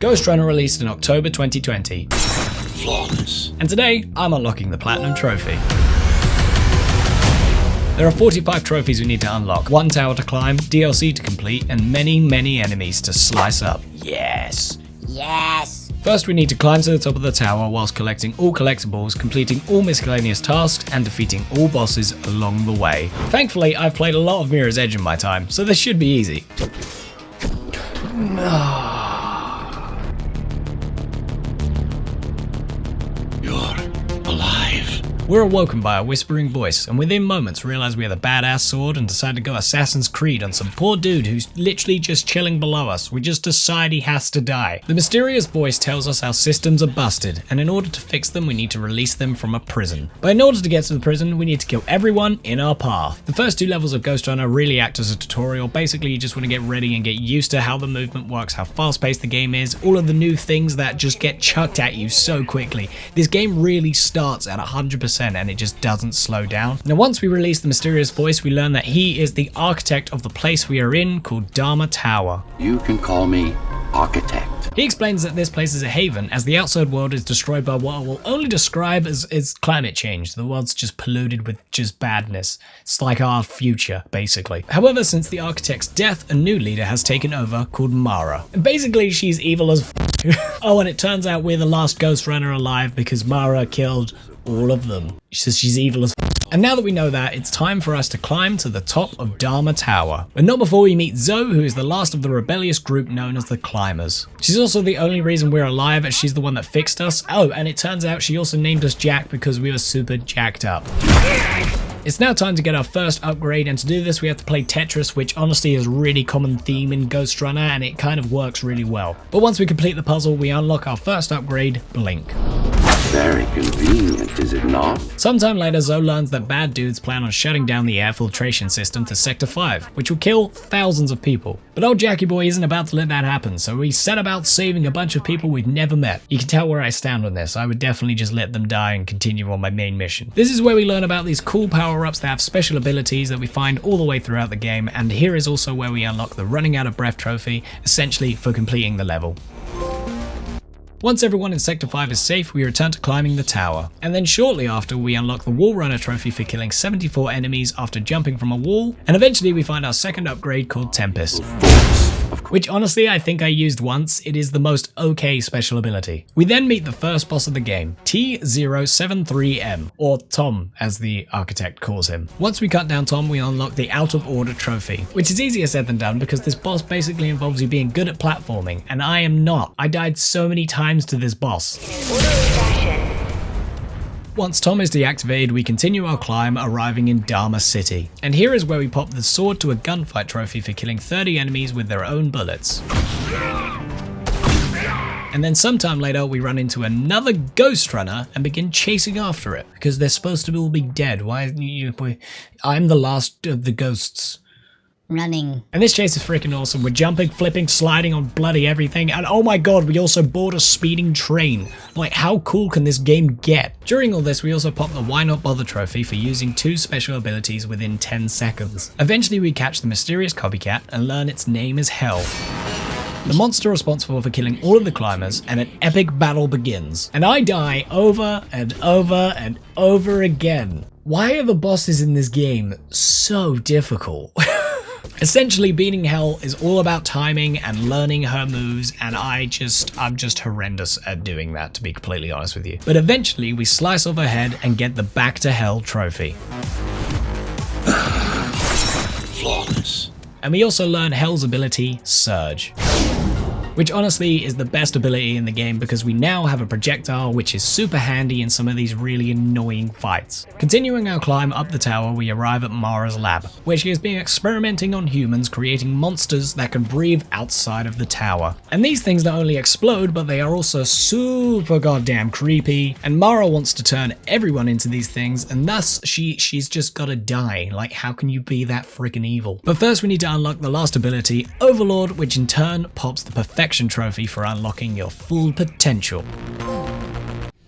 Ghostrunner released in October 2020. Flawless. And today, I'm unlocking the Platinum Trophy. There are 45 trophies we need to unlock, 1 tower to climb, DLC to complete, and many enemies to slice up. Yes! Yes! First we need to climb to the top of the tower whilst collecting all collectibles, completing all miscellaneous tasks, and defeating all bosses along the way. Thankfully, I've played a lot of Mirror's Edge in my time, so this should be easy. We're awoken by a whispering voice, and within moments realize we have a badass sword and decide to go Assassin's Creed on some poor dude who's literally just chilling below us. We just decide he has to die. The mysterious voice tells us our systems are busted, and in order to fix them we need to release them from a prison. But in order to get to the prison we need to kill everyone in our path. The first 2 levels of Ghostrunner really act as a tutorial. Basically you just want to get ready and get used to how the movement works, how fast paced the game is, all of the new things that just get chucked at you so quickly. This game really starts at 100%. And it just doesn't slow down. Now once we release the mysterious voice, we learn that he is the architect of the place we are in, called Dharma Tower. You can call me Architect. He explains that this place is a haven, as the outside world is destroyed by what I will only describe as climate change. The world's just polluted with just badness. It's like our future, basically. However, since the architect's death, a new leader has taken over called Mara. And basically, she's evil as Oh, and it turns out we're the last Ghostrunner alive because Mara killed all of them. She says she's evil as And now that we know that, it's time for us to climb to the top of Dharma Tower. But not before we meet Zoe, who is the last of the rebellious group known as the Climbers. She's also the only reason we're alive, as she's the one that fixed us. Oh, and it turns out she also named us Jack because we were super jacked up. It's now time to get our first upgrade, and to do this we have to play Tetris, which honestly is a really common theme in Ghostrunner and it kind of works really well. But once we complete the puzzle, we unlock our first upgrade, Blink. Very convenient, is it not? Sometime later, Zoe learns that bad dudes plan on shutting down the air filtration system to Sector 5, which will kill thousands of people. But old Jackie boy isn't about to let that happen, so we set about saving a bunch of people we've never met. You can tell where I stand on this. I would definitely just let them die and continue on my main mission. This is where we learn about these cool power-ups that have special abilities that we find all the way throughout the game, and here is also where we unlock the Running Out of Breath trophy, essentially for completing the level. Once everyone in Sector 5 is safe, we return to climbing the tower. And then shortly after, we unlock the Wall Runner trophy for killing 74 enemies after jumping from a wall, and eventually we find our second upgrade called Tempest. Which honestly I think I used once. It is the most okay special ability. We then meet the first boss of the game, T073M, or Tom as the architect calls him. Once we cut down Tom, we unlock the Out of Order trophy, which is easier said than done because this boss basically involves you being good at platforming, and I am not. I died so many times to this boss. Once Tom is deactivated, we continue our climb, arriving in Dharma City. And here is where we pop the sword to a gunfight trophy for killing 30 enemies with their own bullets. And then sometime later, we run into another Ghostrunner and begin chasing after it, because they're supposed to all be dead. I'm the last of the ghosts. Running. And this chase is freaking awesome. We're jumping, flipping, sliding on bloody everything, and oh my god, we also board a speeding train. Like, how cool can this game get? During all this, we also pop the Why Not Bother trophy for using 2 special abilities within 10 seconds. Eventually, we catch the mysterious copycat and learn its name is Hel, the monster responsible for killing all of the climbers, and an epic battle begins. And I die over and over and over again. Why are the bosses in this game so difficult? Essentially, beating Hel is all about timing and learning her moves, and I'm just horrendous at doing that, to be completely honest with you. But eventually, we slice off her head and get the Back to Hel trophy. Flawless. And we also learn Hel's ability, Surge, which honestly is the best ability in the game because we now have a projectile which is super handy in some of these really annoying fights. Continuing our climb up the tower, we arrive at Mara's lab, where she has been experimenting on humans, creating monsters that can breathe outside of the tower. And these things not only explode, but they are also super goddamn creepy, and Mara wants to turn everyone into these things, and thus she's just gotta die. Like, how can you be that freaking evil? But first we need to unlock the last ability, Overlord, which in turn pops the perfection trophy for unlocking your full potential.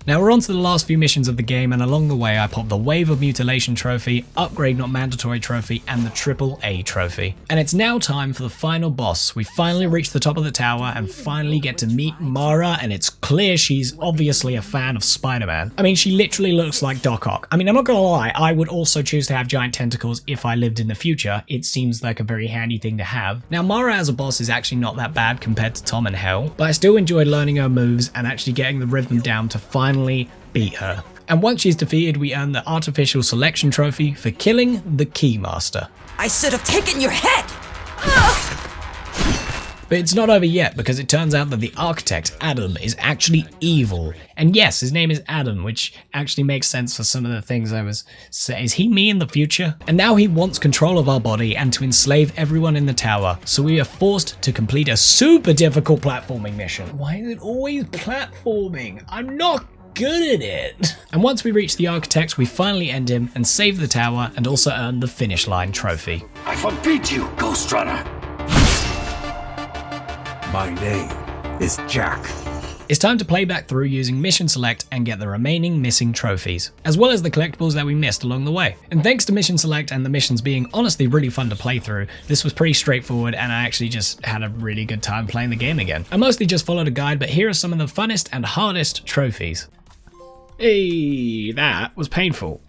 Now we're on to the last few missions of the game, and along the way I popped the Wave of Mutilation trophy, Upgrade Not Mandatory trophy, and the AAA trophy. And it's now time for the final boss. We finally reach the top of the tower and finally get to meet Mara, and it's clear she's obviously a fan of Spider-Man. I mean, she literally looks like Doc Ock. I mean, I'm not gonna lie, I would also choose to have giant tentacles if I lived in the future. It seems like a very handy thing to have. Now Mara as a boss is actually not that bad compared to Tom and Hel, but I still enjoyed learning her moves and actually getting the rhythm down to finally beat her. And once she's defeated, we earn the Artificial Selection trophy for killing the Keymaster. I should have taken your head! But it's not over yet, because it turns out that the architect, Adam, is actually evil. And yes, his name is Adam, which actually makes sense for some of the things I was saying. Is he me in the future? And now he wants control of our body and to enslave everyone in the tower. So we are forced to complete a super difficult platforming mission. Why is it always platforming? I'm not good at it. And once we reach the architect, we finally end him and save the tower and also earn the finish line trophy. I forbid you, Ghostrunner. My name is Jack. It's time to play back through using Mission Select and get the remaining missing trophies, as well as the collectibles that we missed along the way. And thanks to Mission Select and the missions being honestly really fun to play through, this was pretty straightforward and I actually just had a really good time playing the game again. I mostly just followed a guide, but here are some of the funnest and hardest trophies. Hey, that was painful.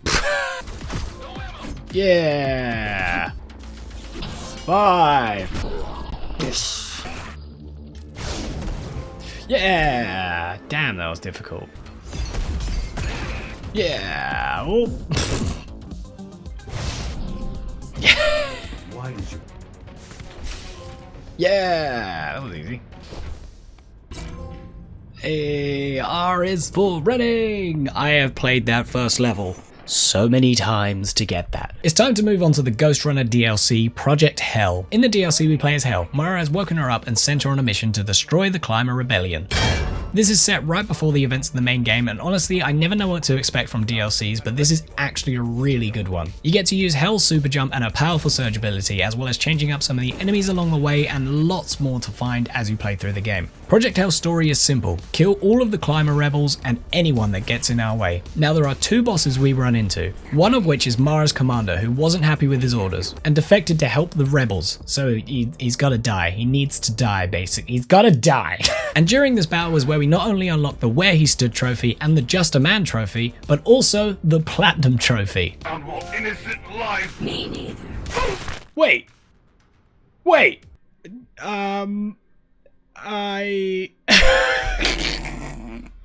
Yeah. 5. Yes. Yeah! Damn, that was difficult. Yeah! Oh. Why did you? Yeah! That was easy. A R is for running! I have played that first level so many times to get that. It's time to move on to the Ghostrunner DLC, Project Hel. In the DLC we play as Hel. Mara has woken her up and sent her on a mission to destroy the Climber Rebellion. This is set right before the events of the main game, and honestly I never know what to expect from DLCs, but this is actually a really good one. You get to use Hel's super jump and her powerful surge ability, as well as changing up some of the enemies along the way, and lots more to find as you play through the game. Project Hel's story is simple: kill all of the Climber rebels and anyone that gets in our way. Now there are 2 bosses we run into, one of which is Mara's commander, who wasn't happy with his orders and defected to help the rebels, so he's gotta die. He needs to die, basically. He's gotta die. And during this battle was where we not only unlocked the Where He Stood trophy and the Just a Man trophy, but also the Platinum trophy. Found more innocent life. Me neither. Wait.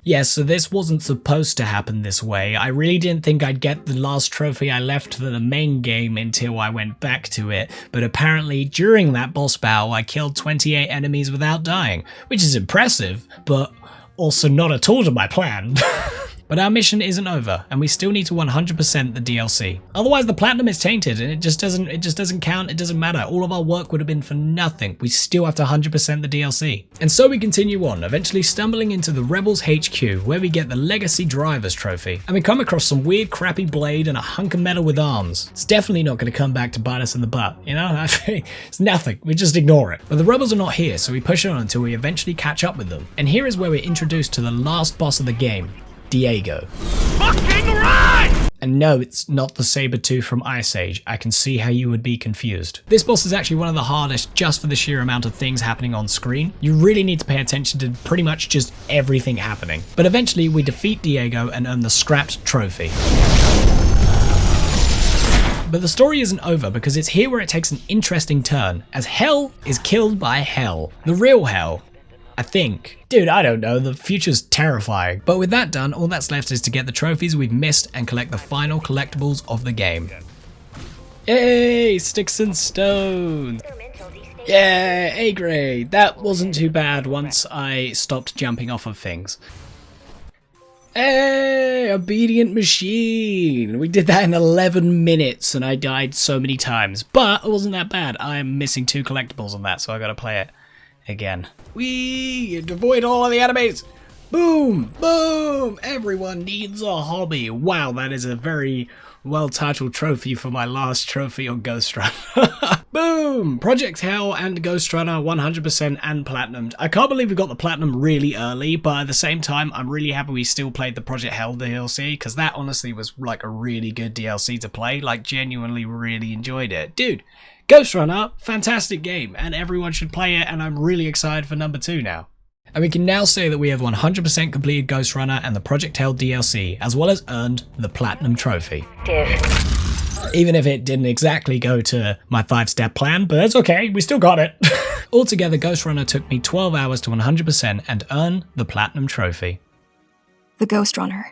Yes, so this wasn't supposed to happen this way. I really didn't think I'd get the last trophy I left for the main game until I went back to it, but apparently during that boss battle I killed 28 enemies without dying, which is impressive, but also not at all to my plan. But our mission isn't over, and we still need to 100% the DLC. Otherwise the Platinum is tainted, and it just doesn't count, it doesn't matter. All of our work would have been for nothing. We still have to 100% the DLC. And so we continue on, eventually stumbling into the Rebels HQ, where we get the Legacy Drivers trophy. And we come across some weird crappy blade and a hunk of metal with arms. It's definitely not going to come back to bite us in the butt, you know? It's nothing, we just ignore it. But the rebels are not here, so we push on until we eventually catch up with them. And here is where we're introduced to the last boss of the game, Diego. Fucking right! And no, it's not the Saber-tooth from Ice Age. I can see how you would be confused. This boss is actually one of the hardest just for the sheer amount of things happening on screen. You really need to pay attention to pretty much just everything happening. But eventually we defeat Diego and earn the Scrapped trophy. But the story isn't over, because it's here where it takes an interesting turn, as Hel is killed by Hel. The real Hel, I think. Dude, I don't know, the future's terrifying. But with that done, all that's left is to get the trophies we've missed and collect the final collectibles of the game. Yay, sticks and stones. Yeah, A grade. That wasn't too bad once I stopped jumping off of things. Hey, obedient machine. We did that in 11 minutes and I died so many times, but it wasn't that bad. I'm missing 2 collectibles on that, so I gotta play it again. Whee! Avoid all of the enemies! Boom! Boom! Everyone needs a hobby. Wow, that is a very well titled trophy for my last trophy on Ghostrunner. Boom! Project Hel and Ghostrunner 100% and Platinumed. I can't believe we got the Platinum really early, but at the same time, I'm really happy we still played the Project Hel DLC, because that honestly was like a really good DLC to play. Like, genuinely really enjoyed it. Dude, Ghostrunner, fantastic game, and everyone should play it, and I'm really excited for number 2 now. And we can now say that we have 100% completed Ghostrunner and the Project Hel DLC, as well as earned the Platinum trophy. Even if it didn't exactly go to my 5-step plan, but it's okay, we still got it. Altogether, Ghostrunner took me 12 hours to 100% and earn the Platinum trophy. The Ghostrunner.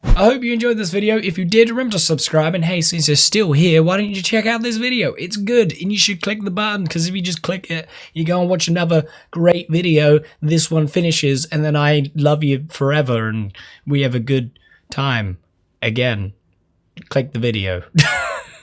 I hope you enjoyed this video. If you did, remember to subscribe, and hey, since you're still here, why don't you check out this video? It's good, and you should click the button, because if you just click it, you go and watch another great video. This one finishes, and then I love you forever, and we have a good time again. Click the video.